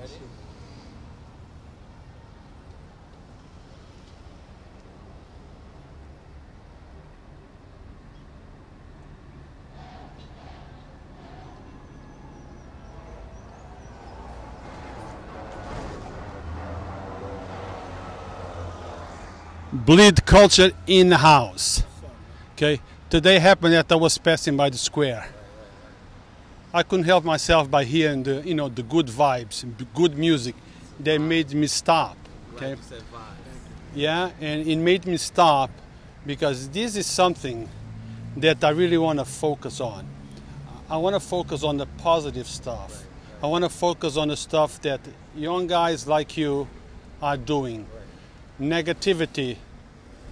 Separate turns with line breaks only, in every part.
Ready?
Bleed culture in the house. Okay, today happened that I was passing by the square. I couldn't help myself by hearing the the good vibes, good music. They made me stop. Okay, yeah, and it made me stop because this is something that I really want to focus on. I want to focus on the positive stuff. I want to focus on the stuff that young guys like you are doing. Negativity,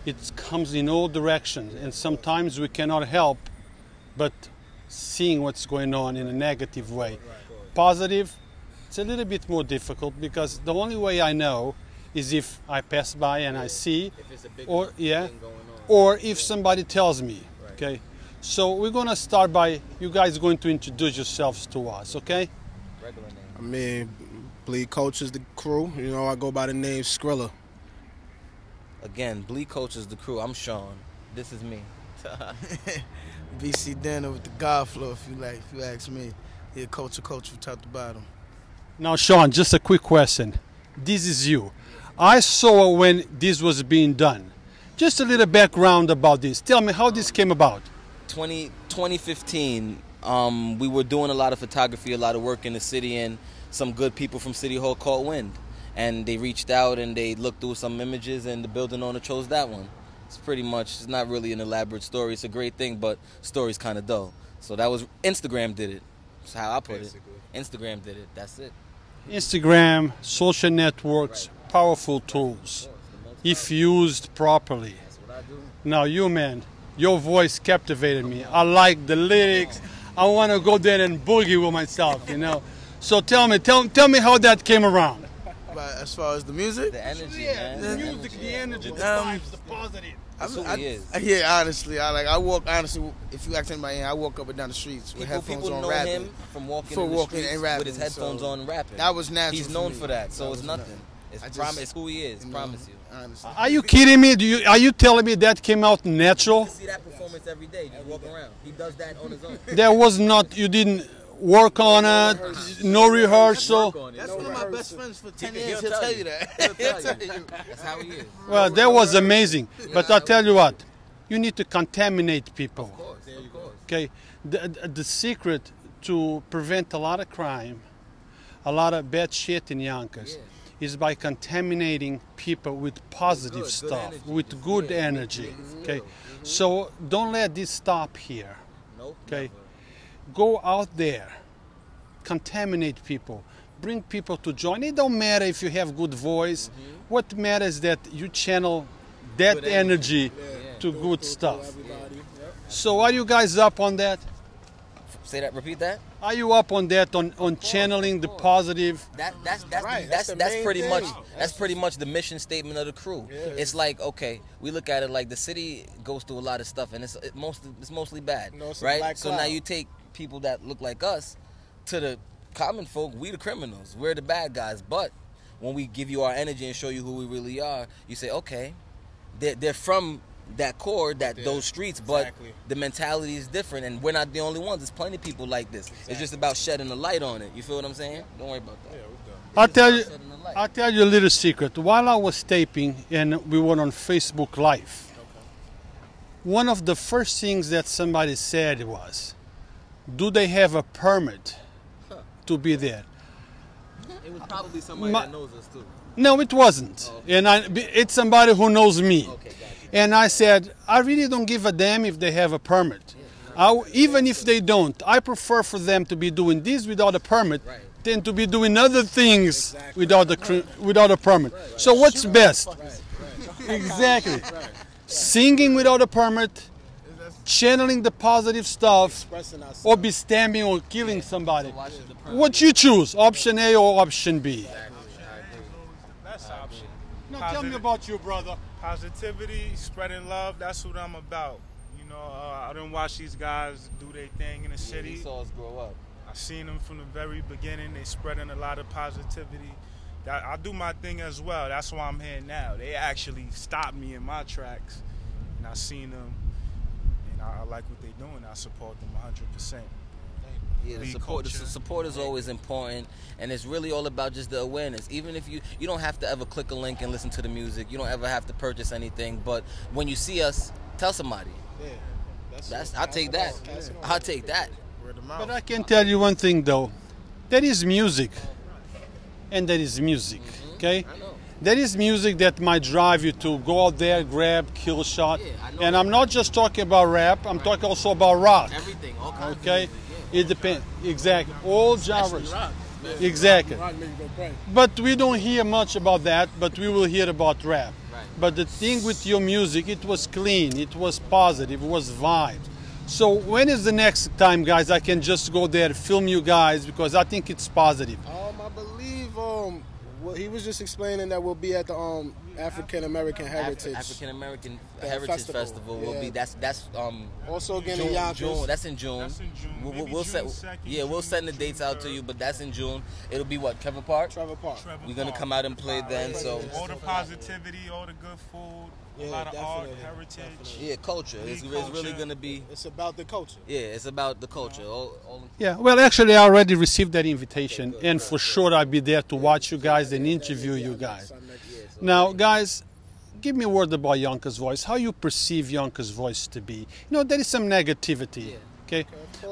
it comes in all directions, and sometimes we cannot help but seeing what's going on in a negative way. Positive, it's a little bit more difficult because the only way I know is if I pass by and I see, or or if somebody tells me. Okay, so we're gonna start by you guys going to introduce yourselves to us. Okay.
I mean, Bleed Coach is the crew. I go by the name Skrilla.
Again, Bleed Coach is the crew. I'm Sean. This is me.
BC Danner with the God flow, if you ask me. Yeah, coach from top to bottom.
Now, Sean, just a quick question. This is you. I saw when this was being done. Just a little background about this. Tell me how this came about.
2015, we were doing a lot of photography, a lot of work in the city, and some good people from City Hall caught wind. And they reached out and they looked through some images, and the building owner chose that one. It's not really an elaborate story. It's a great thing, but story's kind of dull. So that was, Instagram did it. That's how I put it. Instagram did it. That's it.
Instagram, social networks, powerful tools, if used properly.
That's what I do.
Now, you, man, your voice captivated me. I like the lyrics. I want to go there and boogie with myself, So tell me how that came around.
As far as the music?
The energy,
man. The music, the energy, the vibes, the positive.
That's who he is.
Yeah, honestly, I walk. Honestly, if you ask anybody, I walk up and down the streets with headphones
people
on,
know
rapping.
Him from walking in the streets
and rapping,
with his headphones on, rapping.
That was natural.
He's known
for
for that, so it's nothing. It's who he is. Promise you.
Honestly.
Are you kidding me? Are you telling me that came out natural?
You see that performance every day. Just walk around. He does that on his own.
There was not. You didn't work on it. No rehearsal.
That's one of my best friends for 10 years. He'll tell you that. He'll tell you.
That's how he is.
Well, that was amazing. But I tell you what, you need to contaminate people.
Of course.
Okay, the secret to prevent a lot of crime, a lot of bad shit in Yonkers, is by contaminating people with positive stuff, with good energy. Okay, so don't let this stop here. Okay, go out there, contaminate people, bring people to join. It don't matter if you have good voice. What matters is that you channel that energy to good stuff. So are you guys up on that?
Say that. Repeat that.
Are you up on that? On channeling the positive?
That's pretty much the mission statement of the crew. It's like, okay, we look at it like the city goes through a lot of stuff, and it's mostly bad, right? So now you take people that look like us to the common folk. We the criminals. We're the bad guys. But when we give you our energy and show you who we really are, you say, okay, they're from that core, those streets, but the mentality is different, and we're not the only ones. There's plenty of people like this. It's just about shedding the light on it. You feel what I'm saying? Don't worry about that.
I'll tell you a little secret. While I was taping and we were on Facebook Live, one of the first things that somebody said was, do they have a permit to be there?
It was probably somebody that knows us too.
No, it wasn't. Oh, okay. And it's somebody who knows me.
Okay, gotcha.
And I said, I really don't give a damn if they have a permit. Even if they don't, I prefer for them to be doing this without a permit than to be doing other things without a permit. So what's best? Exactly. Singing without a permit, channeling the positive stuff, or be stabbing or killing somebody. What you choose, option A or option B?
Best option.
Now tell me about you, brother.
Positivity, spreading love, that's what I'm about. I didn't watch these guys do their thing in the city.
He saw us grow up.
I've seen them from the very beginning. They spreading a lot of positivity. I do my thing as well. That's why I'm here now. They actually stopped me in my tracks, and I seen them, and I like what they're doing. I support them 100%.
Yeah, the support is always important, and it's really all about just the awareness. Even if you don't have to ever click a link and listen to the music, you don't ever have to purchase anything. But when you see us, tell somebody. Yeah, I'll take that. I'll take that.
But I can tell you one thing though, there is music, and there is music. Okay. There is music that might drive you to go out there, grab, kill shot. And I'm not just talking about rap, I'm talking also about rock.
Everything, all kinds of
okay?
music,
It depends, exactly. All genres. Exactly. But we don't hear much about that, but we will hear about rap.
Right.
But the thing with your music, it was clean, it was positive, it was vibes. So when is the next time, guys, I can just go there, film you guys, because I think it's positive.
I believe well, he was just explaining that we'll be at the African American Heritage
Heritage Festival will be that's
also again in Yonkers.
That's in June. We'll send the dates out to you, but that's in June. It'll be what, Trevor Park?
Trevor Park.
We're gonna come out and play then. So
all the positivity, all the good food. A lot of art, heritage.
Yeah, culture. It's really going to be...
It's about the culture.
Yeah, it's about the culture.
Yeah, well, actually, I already received that invitation. And for sure, I'll be there to watch you guys and interview you guys. Now, guys, give me a word about Yonkers Voice. How you perceive Yonkers Voice to be? You know, there is some negativity. Okay,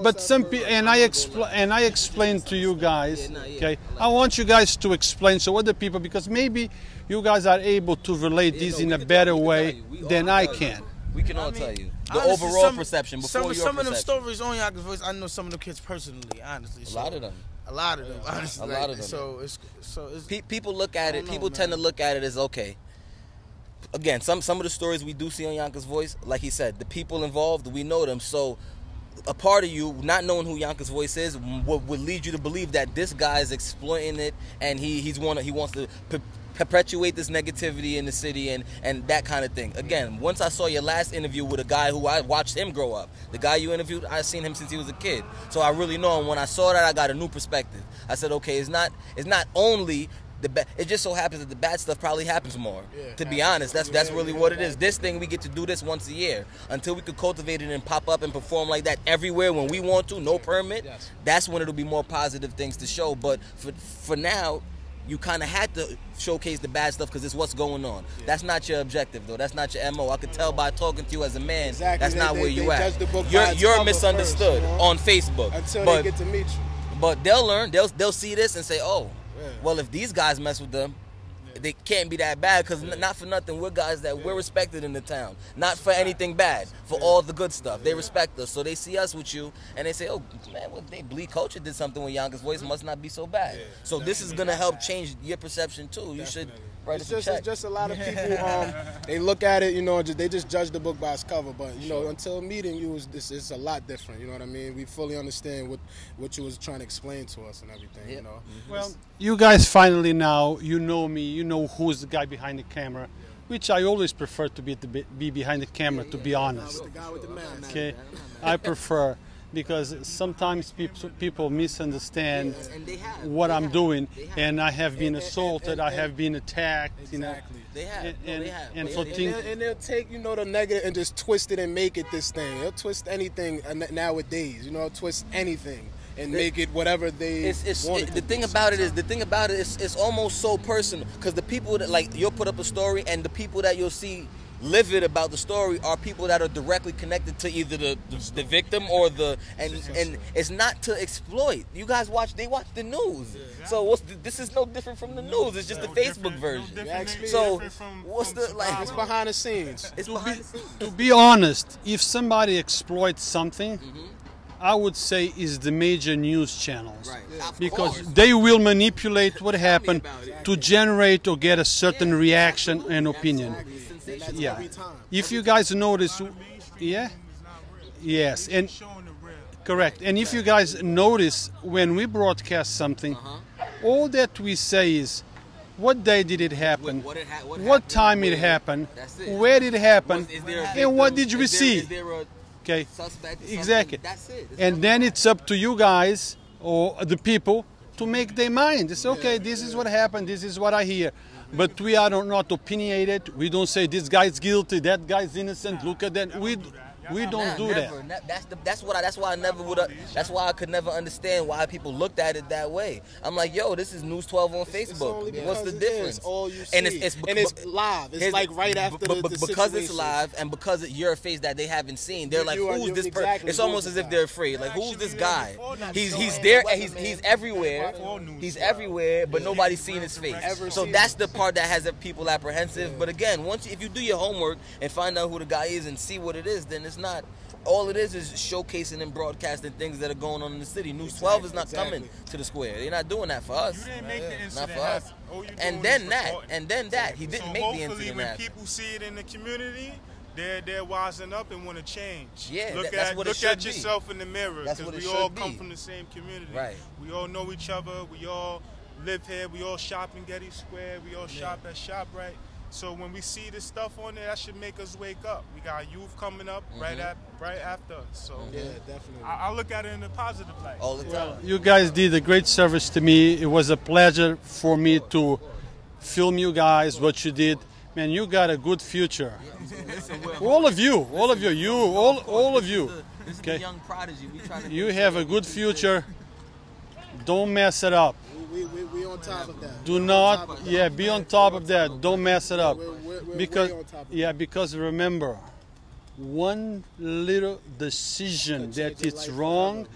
but some people, and I explain to you guys. Okay, I want you guys to explain so other people, because maybe you guys are able to relate this in a better way than I can.
We can all tell you the overall perception before your perception.
Some of them stories on Yonkers Voice, I know some of the kids personally, honestly.
A lot of them,
honestly.
A lot of them.
So it's
people look at it. People tend to look at it as okay. Again, some of the stories we do see on Yonkers Voice, like he said, the people involved, we know them. So a part of you not knowing who Yonkers Voice is would lead you to believe that this guy is exploiting it, and he wants to perpetuate this negativity in the city and that kind of thing. Again, once I saw your last interview with a guy who I watched him grow up, the guy you interviewed, I seen him since he was a kid, so I really know him. When I saw that, I got a new perspective. I said, okay, it's not only it just so happens that the bad stuff probably happens more. To be honest, that's really what it is. This thing, we get to do this once a year. Until we could cultivate it and pop up and perform like that everywhere when we want to, no permit, that's when it'll be more positive things to show. But for now, you kind of had to showcase the bad stuff because it's what's going on. That's not your objective, though. That's not your MO. I could tell by talking to you as a man, that's not where you at. You're misunderstood first, on Facebook.
Until they get to meet you.
But they'll learn. They'll see this and say, oh, well, if these guys mess with them, they can't be that bad, because not for nothing, we're guys that we're respected in the town. Not for anything bad, for all the good stuff. They respect us, so they see us with you, and they say, oh, man, well, they Bleed Culture did something with Yonkers Voice, must not be so bad. So this is going to help change your perception, too. You should write us a check.
It's just a lot of people, they look at it, you know, they just judge the book by its cover, but, you know, until meeting you, it's a lot different, you know what I mean? We fully understand what you was trying to explain to us and everything, you know?
Well, you guys finally now, you know me, you know who's the guy behind the camera, which I always prefer to be behind the camera, to be honest.
The guy with the mask.
Okay, I prefer, because sometimes people misunderstand what I'm doing, and I have been assaulted, I have been attacked, you know.
And they'll take, you know, the negative and just twist it and make it this thing. They'll twist anything nowadays, you know, twist anything and make it whatever they want.
The thing about it is, it's almost so personal, because the people that, like, you'll put up a story, and the people that you'll see livid about the story are people that are directly connected to either the victim or and it's not to exploit. You guys watch the news, so this is no different from the news. It's just the Facebook version. So what's
it's behind the scenes.
It's behind the scenes.
To be honest, if somebody exploits something, I would say is the major news channels, because they will manipulate what happened to generate or get a certain reaction and opinion. Yeah, if you guys notice, yes, and correct. And if you guys notice, when we broadcast something, all that we say is, what day did it happen? What time it happened? Where did it happen? And what did you see? Okay, exactly. And then it's up to you guys, or the people to make their mind. It's okay, this is what happened, this is what I hear. But we are not opinionated. We don't say this guy's guilty, that guy's innocent, look at that. We don't do that.
That's why I never would. That's why I could never understand why people looked at it that way. I'm like, yo, this is News 12 on Facebook. What's the difference?
All you see.
And it's
live. It's like right after the
because it's live and because you're a face that they haven't seen. They're like, who's this person? It's almost as if they're afraid. Like, who's this guy? He's there. He's everywhere. He's everywhere, but nobody's seen his face. So that's the part that has people apprehensive. But again, if you do your homework and find out who the guy is and see what it is, then it's not. All it is showcasing and broadcasting things that are going on in the city. News 12 is not coming to the square. They're not doing that for us.
You didn't make the incident
not for us. And then that. He didn't make the incident
hopefully when people see it in the community, they're wising up and want to change.
Yeah,
look at yourself in the mirror, because we all come from the same community.
Right.
We all know each other. We all live here. We all shop in Getty Square. We all shop at ShopRite. So when we see this stuff on there, that should make us wake up. We got youth coming up right after us. So
yeah, definitely.
I look at it in a positive light.
All the time.
You guys did a great service to me. It was a pleasure for me to film you guys, what you did. Man, you got a good future. All of you. All of you.
This is the young prodigy.
You have a good future. Don't mess it up.
We on top of that.
Do not, be on top of that. Don't mess it up.
We're
Because,
way on top of that.
because remember, one little decision that it's wrong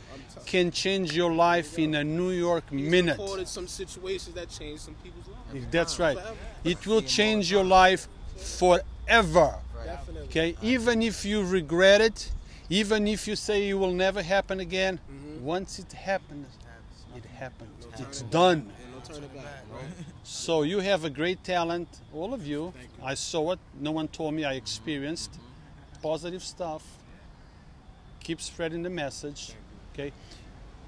can change your life in a New York minute.
He's reported some situations that changed some people's lives.
That's right. It will change your life forever.
Definitely.
Okay, even if you regret it, even if you say it will never happen again, once it happens, it happened. It's done.
No turning back.
So you have a great talent, all of you. I saw it. No one told me. I experienced positive stuff. Keep spreading the message. Okay.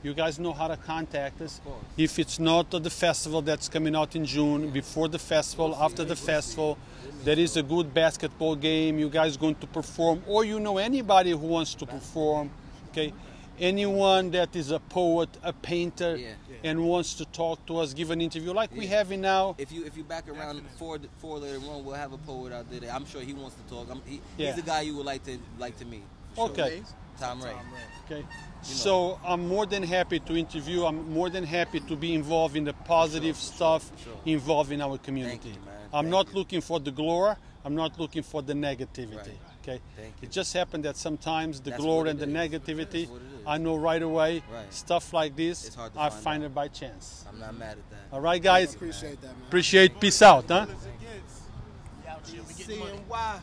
You guys know how to contact us. If it's not the festival that's coming out in June, before the festival, after the festival, there is a good basketball game. You guys going to perform, or you know anybody who wants to perform. Okay. Anyone that is a poet, a painter, and wants to talk to us, give an interview like we have now.
If you back around four later on, we'll have a poet out there. I'm sure he wants to talk. He's the guy you would like to meet.
Okay.
Tom Ray.
Okay. So I'm more than happy to interview. I'm more than happy to be involved in the positive stuff involved in our community.
Thank you, man.
I'm not looking for the glory. I'm not looking for the negativity. Okay.
Thank you.
It just happened that sometimes the glory and the negativity,
That's what it is.
I know right away.
Right.
stuff like this,
It's hard to
I
find
find
out.
it by chance.
I'm not mad at that.
All right, guys.
Appreciate that, man.
Appreciate. Peace out, huh?
CNY.